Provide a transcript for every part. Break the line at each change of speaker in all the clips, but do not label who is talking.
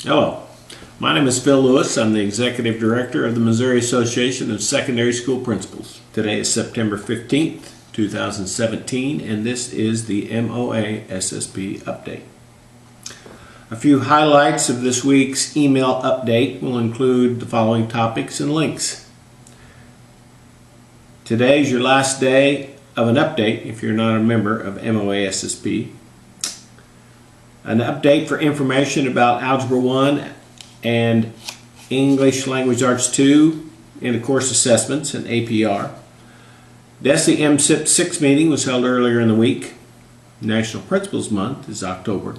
Hello, my name is Phil Lewis. I'm the Executive Director of the Missouri Association of Secondary School Principals. Today is September 15th, 2017, and this is the MOA SSP update. A few highlights of this week's email update will include the following topics and links. Today is your last day of an update if you're not a member of MOA SSP. An update for information about Algebra 1 and English Language Arts 2 in the course assessments and APR. DESE MSIP 6 meeting was held earlier in the week. National Principals Month is October.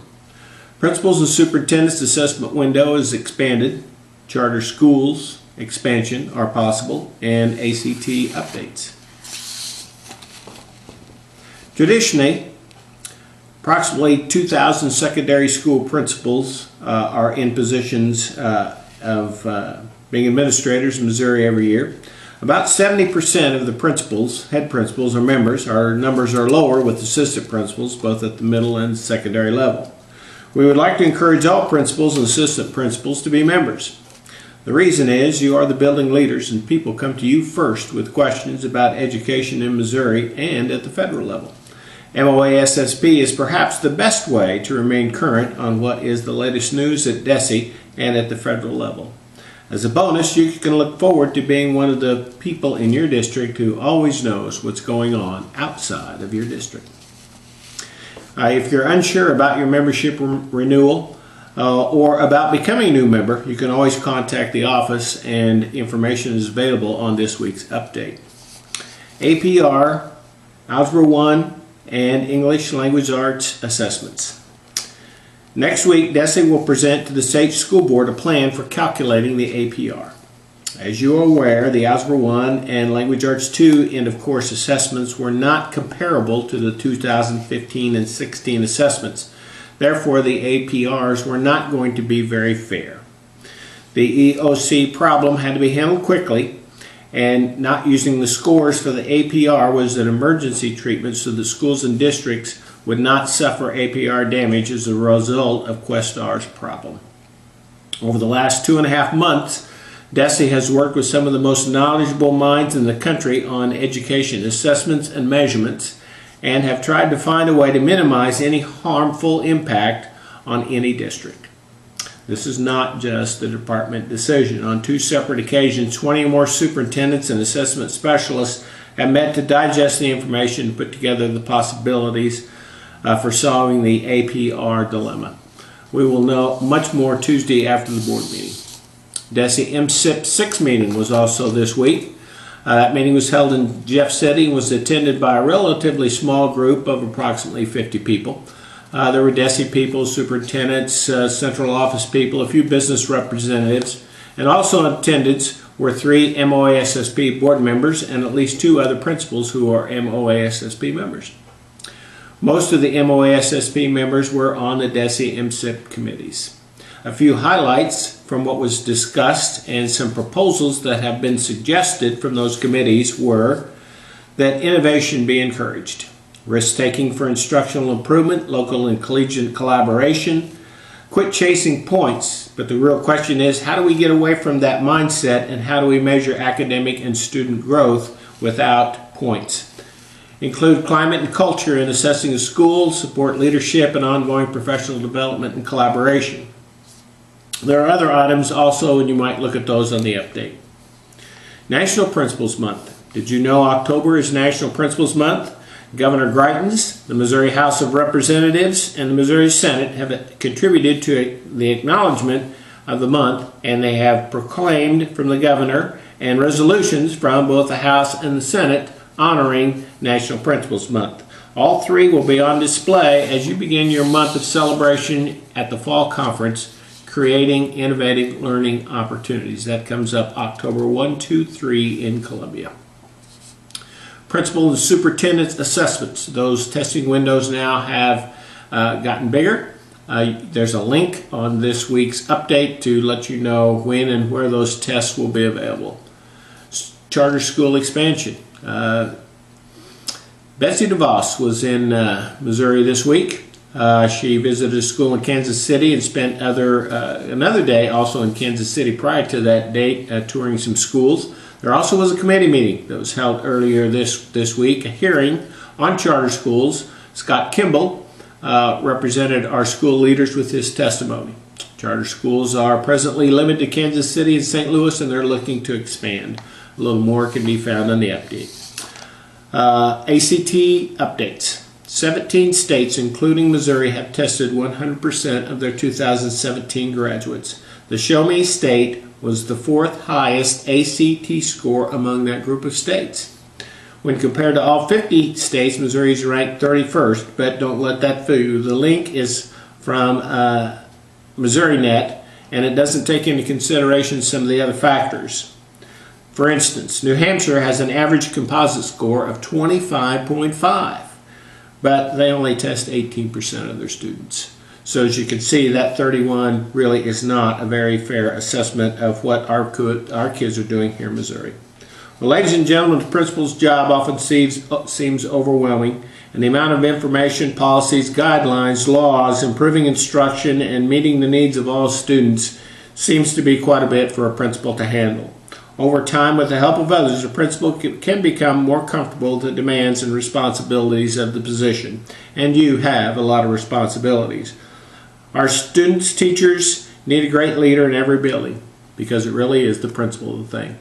Principals and Superintendents Assessment window is expanded. Charter schools expansion are possible, and ACT updates. Traditionally, approximately 2,000 secondary school principals are in positions of being administrators in Missouri every year. About 70% of the principals, head principals, or members. Our numbers are lower with assistant principals, both at the middle and secondary level. We would like to encourage all principals and assistant principals to be members. The reason is you are the building leaders, and people come to you first with questions about education in Missouri and at the federal level. MOA SSP is perhaps the best way to remain current on what is the latest news at DESE and at the federal level. As a bonus, you can look forward to being one of the people in your district who always knows what's going on outside of your district. If you're unsure about your membership renewal or about becoming a new member, you can always contact the office, and information is available on this week's update. APR, Algebra 1, and English Language Arts assessments. Next week, DESE will present to the State School Board a plan for calculating the APR. As you are aware, the Algebra 1 and Language Arts 2 end-of-course assessments were not comparable to the 2015 and 16 assessments. Therefore, the APRs were not going to be very fair. The EOC problem had to be handled quickly, and not using the scores for the APR was an emergency treatment so that schools and districts would not suffer APR damage as a result of Questar's problem. Over the last 2.5 months, DESE has worked with some of the most knowledgeable minds in the country on education assessments and measurements, and have tried to find a way to minimize any harmful impact on any district. This is not just the department decision. On 2 separate occasions, 20 or more superintendents and assessment specialists have met to digest the information and put together the possibilities for solving the APR dilemma. We will know much more Tuesday after the board meeting. DESE MSIP 6 meeting was also this week. That meeting was held in Jeff City and was attended by a relatively small group of approximately 50 people. There were DESE people, superintendents, central office people, a few business representatives, and also in attendance were 3 MOA SSP board members and at least 2 other principals who are MOA SSP members. Most of the MOA SSP members were on the DESE MSIP committees. A few highlights from what was discussed and some proposals that have been suggested from those committees were that innovation be encouraged, risk-taking for instructional improvement, local and collegiate collaboration, quit chasing points, but the real question is how do we get away from that mindset and how do we measure academic and student growth without points? Include climate and culture in assessing a school, support leadership and ongoing professional development and collaboration. There are other items also, and you might look at those on the update. National Principals Month. Did you know October is National Principals Month? Governor Greitens, the Missouri House of Representatives, and the Missouri Senate have contributed to the acknowledgement of the month, and they have proclaimed from the governor and resolutions from both the House and the Senate honoring National Principals Month. All 3 will be on display as you begin your month of celebration at the Fall Conference, Creating Innovative Learning Opportunities. That comes up October 1, 2, 3 in Columbia. Principal and superintendent assessments. Those testing windows now have gotten bigger. There's a link on this week's update to let you know when and where those tests will be available. Charter school expansion. Betsy DeVos was in Missouri this week. She visited a school in Kansas City and spent another day also in Kansas City prior to that date touring some schools. There also was a committee meeting that was held earlier this week, a hearing on charter schools. Scott Kimball represented our school leaders with his testimony. Charter schools are presently limited to Kansas City and St. Louis, and they're looking to expand. A little more can be found on the update. ACT updates. 17 states, including Missouri, have tested 100% of their 2017 graduates. The Show Me State was the fourth highest ACT score among that group of states. When compared to all 50 states, Missouri is ranked 31st, but don't let that fool you. The link is from MissouriNet, and it doesn't take into consideration some of the other factors. For instance, New Hampshire has an average composite score of 25.5, but they only test 18% of their students. So as you can see, that 31 really is not a very fair assessment of what our kids are doing here in Missouri. Well, ladies and gentlemen, the principal's job often seems overwhelming, and the amount of information, policies, guidelines, laws, improving instruction, and meeting the needs of all students seems to be quite a bit for a principal to handle. Over time, with the help of others, a principal can become more comfortable with the demands and responsibilities of the position, and you have a lot of responsibilities. Our students, teachers need a great leader in every building, because it really is the principle of the thing.